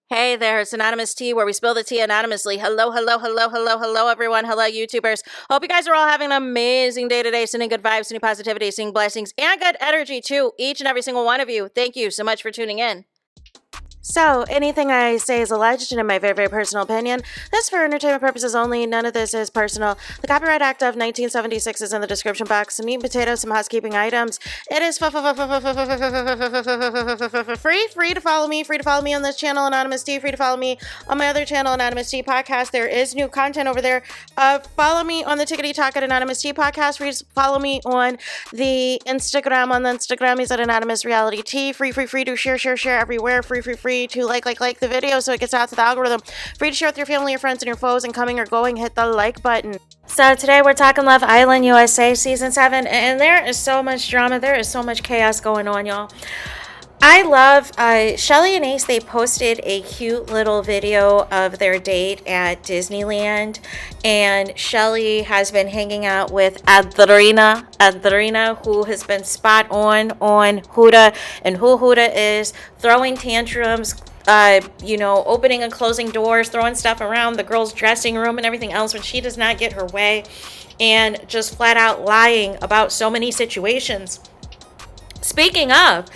Hey there, it's Anonymous Tea, where we spill the tea anonymously. Hello, everyone. Hello, YouTubers. Hope you guys are all having an amazing day today, sending good vibes, sending positivity, sending blessings, and good energy to each and every single one of you. Thank you so much for tuning in. So, anything I say is alleged and in my very, very personal opinion. This is for entertainment purposes only. None of this is personal. The Copyright Act of 1976 is in the description box. Some meat and potatoes, some housekeeping items. It is free to follow me. Free to follow me on this channel, Anonymous Tea. Free to follow me on my other channel, Anonymous Tea Podcast. There is new content over there. Follow me on the Tickety Talk at Anonymous Tea Podcast. Free to follow me on the Instagram. On the Instagram is at Anonymous Reality Tea. Free to share everywhere. Free to like the video so it gets out to the algorithm. Free to share with your family, your friends, and your foes, and coming or going, hit the like button. So today we're talking Love Island USA Season 7, and there is so much drama, there is so much chaos going on, y'all. I love, Shelly and Ace, they posted a cute little video of their date at Disneyland, and Shelly has been hanging out with Adrina, who has been spot on Huda, and who Huda is, throwing tantrums, opening and closing doors, throwing stuff around the girls' dressing room and everything else when she does not get her way, and just flat out lying about so many situations. Speaking of,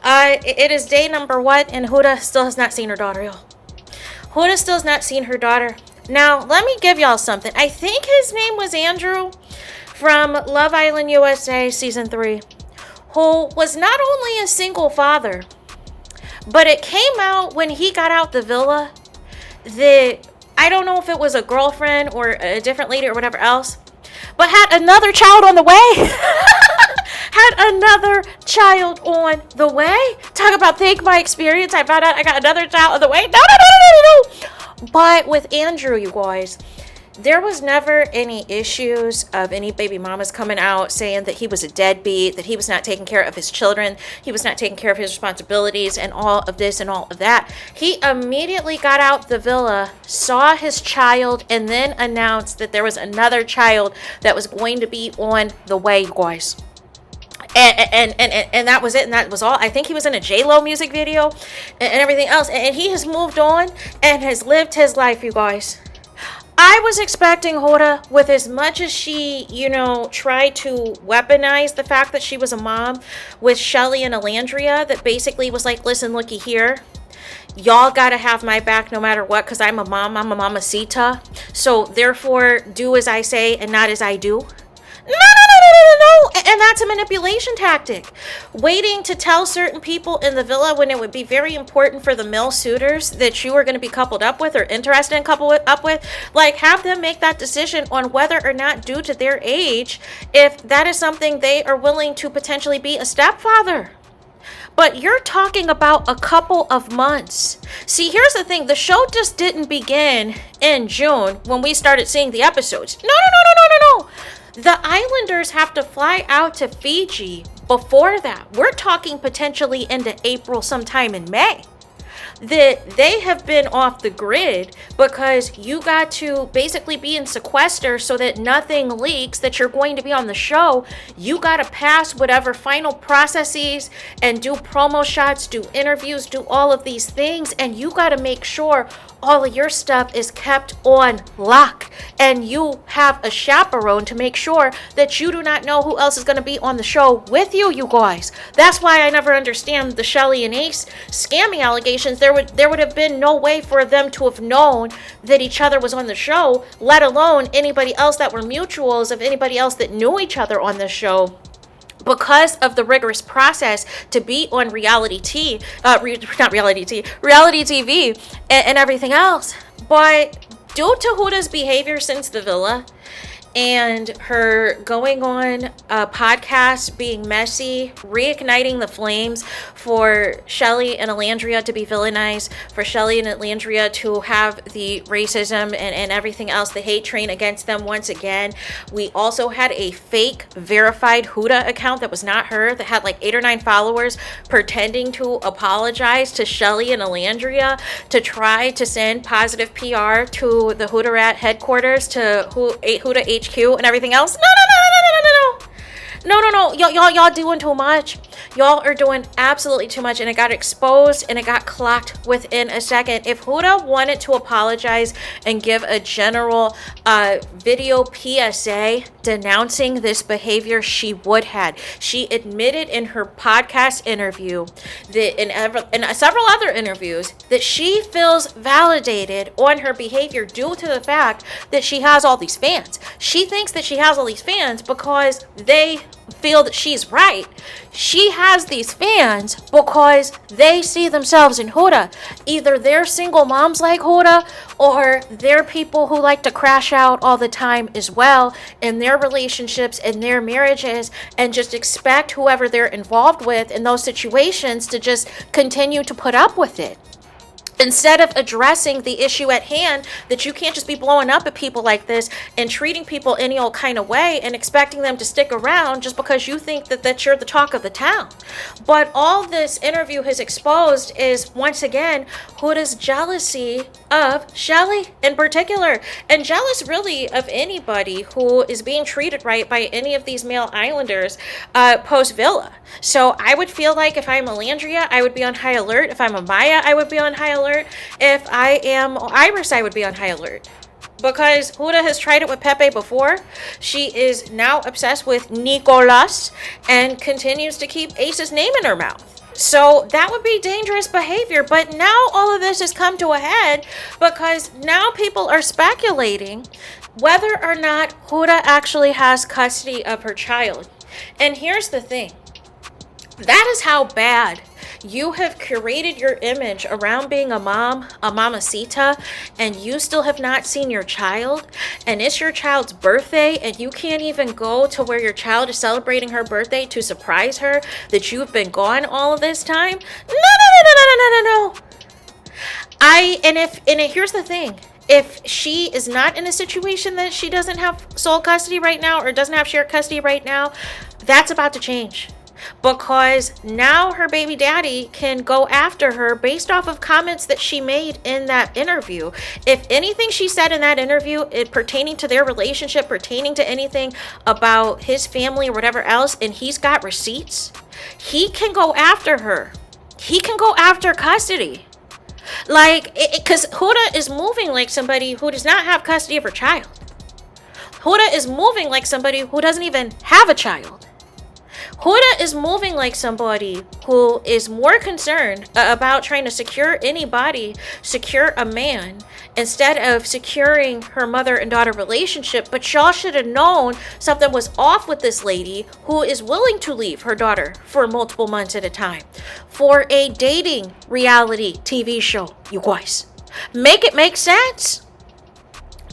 it is day number what, and Huda still has not seen her daughter, y'all. Huda still has not seen her daughter. Now, let me give y'all something. I think his name was Andrew from Love Island USA Season 3, who was not only a single father, but it came out when he got out the villa that, I don't know if it was a girlfriend or a different lady or whatever else, but had another child on the way. Had another child on the way. Talk about think my experience. I found out I got another child on the way. No. But with Andrew, you guys, there was never any issues of any baby mamas coming out saying that he was a deadbeat, that he was not taking care of his children, he was not taking care of his responsibilities, and all of this and all of that. He immediately got out the villa, saw his child, and then announced that there was another child that was going to be on the way, you guys. And that was it, and that was all. I think he was in a J-Lo music video and everything else, and he has moved on and has lived his life, you guys. I was expecting Huda, with as much as she, tried to weaponize the fact that she was a mom with Shelly and Olandria, that basically was like, listen, looky here, y'all gotta have my back no matter what, because I'm a mom, I'm a mamacita, so therefore do as I say and not as I do. No. And that's a manipulation tactic. Waiting to tell certain people in the villa when it would be very important for the male suitors that you are going to be coupled up with or interested in coupled up with, like have them make that decision on whether or not, due to their age, if that is something they are willing to potentially be a stepfather. But you're talking about a couple of months. See, here's the thing. The show just didn't begin in June when we started seeing the episodes. No. The Islanders have to fly out to Fiji before that. We're talking potentially into April, sometime in May. That they have been off the grid because you got to basically be in sequester so that nothing leaks, that you're going to be on the show. You got to pass whatever final processes and do promo shots, do interviews, do all of these things, and you got to make sure all of your stuff is kept on lock, and you have a chaperone to make sure that you do not know who else is going to be on the show with you, you guys. That's why I never understand the Shelly and Ace scamming allegations. There would have been no way for them to have known that each other was on the show, let alone anybody else that were mutuals of anybody else that knew each other on the show, because of the rigorous process to be on reality TV and everything else. But due to Huda's behavior since the villa and her going on a podcast, being messy, reigniting the flames for Shelly and Olandria to be villainized, for Shelly and Olandria to have the racism and everything else, the hate train against them once again. We also had a fake verified Huda account that was not her, that had like 8 or 9 followers, pretending to apologize to Shelly and Olandria to try to send positive PR to the Huda Rat headquarters, to Huda HQ and everything else. No. No. Y'all doing too much. Y'all are doing absolutely too much, and it got exposed and it got clocked within a second. If Huda wanted to apologize and give a general video PSA denouncing this behavior, she would have. She admitted in her podcast interview that in several other interviews that she feels validated on her behavior due to the fact that she has all these fans. She thinks that she has all these fans because they feel that she's right. She has these fans because they see themselves in Huda. Either they're single moms like Huda, or they're people who like to crash out all the time as well in their relationships and their marriages, and just expect whoever they're involved with in those situations to just continue to put up with it, instead of addressing the issue at hand, that you can't just be blowing up at people like this and treating people any old kind of way and expecting them to stick around just because you think that you're the talk of the town. But all this interview has exposed is, once again, Huda's jealousy of CHELLEY in particular, and jealous really of anybody who is being treated right by any of these male islanders post-Villa. So I would feel like if I'm Olandria, I would be on high alert. If I'm Amaya, I would be on high alert. If I am Iris, I would be on high alert. Because Huda has tried it with Pepe before. She is now obsessed with Nicolas and continues to keep Ace's name in her mouth. So that would be dangerous behavior. But now all of this has come to a head because now people are speculating whether or not Huda actually has custody of her child. And here's the thing. That is how bad you have curated your image around being a mom, a mamacita, and you still have not seen your child, and it's your child's birthday, and you can't even go to where your child is celebrating her birthday to surprise her that you've been gone all of this time. No. Here's the thing. If she is not in a situation that she doesn't have sole custody right now or doesn't have shared custody right now, that's about to change. Because now her baby daddy can go after her based off of comments that she made in that interview. If anything she said in that interview, pertaining to their relationship, pertaining to anything about his family or whatever else, and he's got receipts, he can go after her. He can go after custody. Because Huda is moving like somebody who does not have custody of her child. Huda is moving like somebody who doesn't even have a child. Huda is moving like somebody who is more concerned about trying to secure anybody, secure a man, instead of securing her mother and daughter relationship. But y'all should have known something was off with this lady who is willing to leave her daughter for multiple months at a time for a dating reality TV show, you guys. Make it make sense.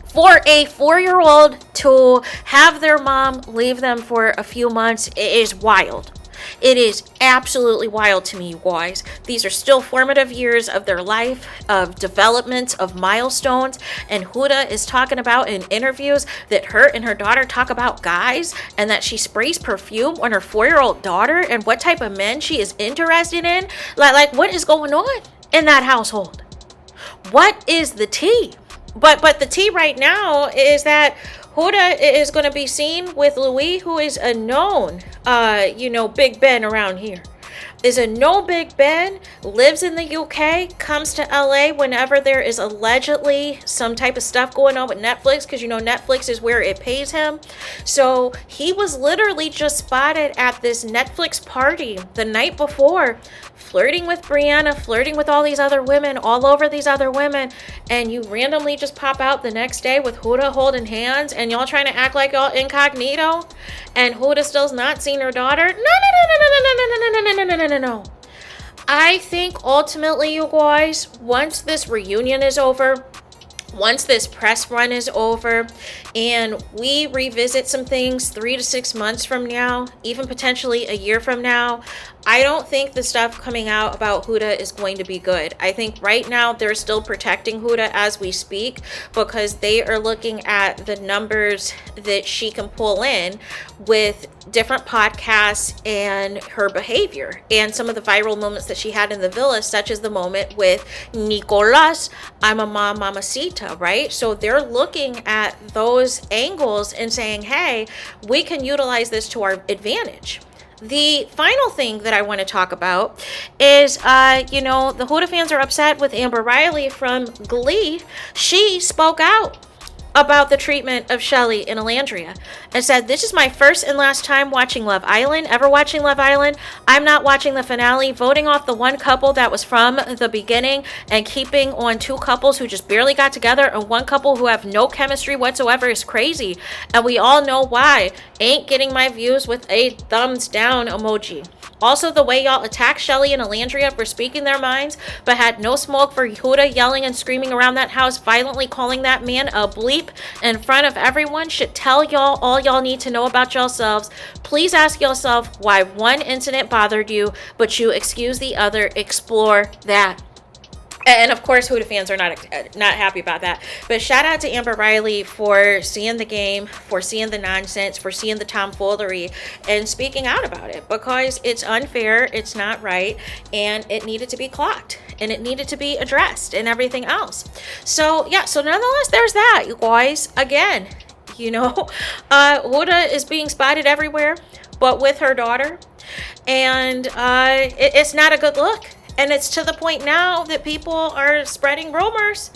For a 4-year-old to have their mom leave them for a few months is wild. It is absolutely wild to me, you guys. These are still formative years of their life, of development, of milestones. And Huda is talking about in interviews that her and her daughter talk about guys, and that she sprays perfume on her 4-year-old daughter and what type of men she is interested in. Like what is going on in that household? What is the tea? But the tea right now is that Huda is going to be seen with Louis, who is a known, Big Ben around here. Is a no Big Ben, lives in the UK, comes to LA whenever there is allegedly some type of stuff going on with Netflix, because Netflix is where it pays him. So he was literally just spotted at this Netflix party the night before, flirting with Brianna, flirting with all these other women, all over these other women, and you randomly just pop out the next day with Huda holding hands, and y'all trying to act like y'all incognito, and Huda still's not seen her daughter. No. I think ultimately, you guys, once this reunion is over, once this press run is over, and we revisit some things 3 to 6 months from now, even potentially a year from now, I don't think the stuff coming out about Huda is going to be good. I think right now they're still protecting Huda as we speak, because they are looking at the numbers that she can pull in with different podcasts and her behavior and some of the viral moments that she had in the villa, such as the moment with Nicolas, I'm a mamacita, right? So they're looking at those angles and saying, hey, we can utilize this to our advantage. The final thing that I want to talk about is, you know, the Huda fans are upset with Amber Riley from Glee. She spoke out about the treatment of CHELLEY and OLANDRIA and said, this is my first and last time watching Love Island, ever watching Love Island. I'm not watching the finale. Voting off the one couple that was from the beginning and keeping on two couples who just barely got together and one couple who have no chemistry whatsoever is crazy. And we all know why. Ain't getting my views with a thumbs down emoji. Also, the way y'all attacked CHELLEY and OLANDRIA for speaking their minds, but had no smoke for Huda yelling and screaming around that house, violently calling that man a bleep in front of everyone, should tell y'all all y'all need to know about yourselves. Please ask yourself why one incident bothered you, but you excuse the other. Explore that. And of course, Huda fans are not happy about that. But shout out to Amber Riley for seeing the game, for seeing the nonsense, for seeing the tomfoolery, and speaking out about it, because it's unfair, it's not right, and it needed to be clocked, and it needed to be addressed, and everything else. So yeah, so nonetheless, there's that, you guys. Again, you know, Huda is being spotted everywhere, but with her daughter, and it's not a good look. And it's to the point now that people are spreading rumors,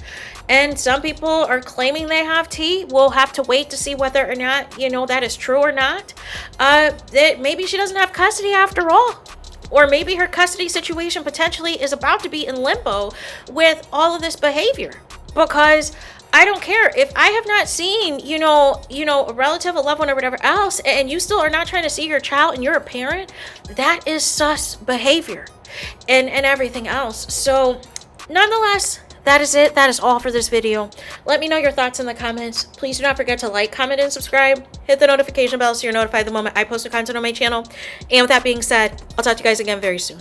and some people are claiming they have tea. We'll have to wait to see whether or not, you know, that is true or not. That maybe she doesn't have custody after all. Or maybe her custody situation potentially is about to be in limbo with all of this behavior. Because I don't care if I have not seen, you know, a relative, a loved one, or whatever else, and you still are not trying to see your child and you're a parent, that is sus behavior and everything else. So nonetheless, that is it. That is all for this video. Let me know your thoughts in the comments. Please do not forget to like, comment, and subscribe. Hit the notification bell so you're notified the moment I post new content on my channel. And with that being said, I'll talk to you guys again very soon.